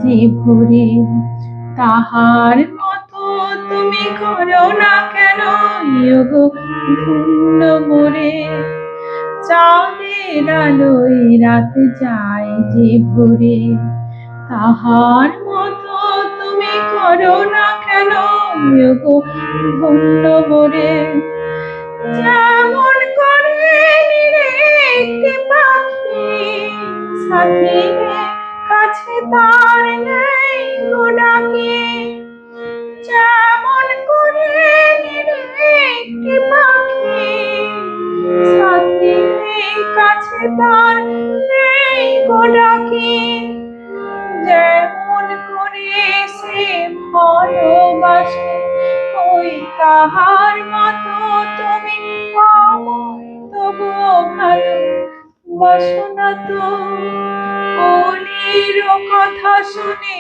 যে ভরে। তাহার মতো তুমি করো না কেন ওগো ধন্য মোরে। চাঁদের আলোয় রাত যায় যে ভরে, তাহার মতো তুমি করো না কেন ওগো ধন্য মোরে। যেমন করে নিরে একটি পাখি সাথী কাছে তার নেই গো ডাকি। যেমন করে নিরে একটি পাখি সাথী কাছে তার নেই গো ডাকি। যেমন করে সে ভালোবাসে ওই তাহার মতো তুমি আমায় তবুও ভালোবাসো না তো। অলির কথা শুনে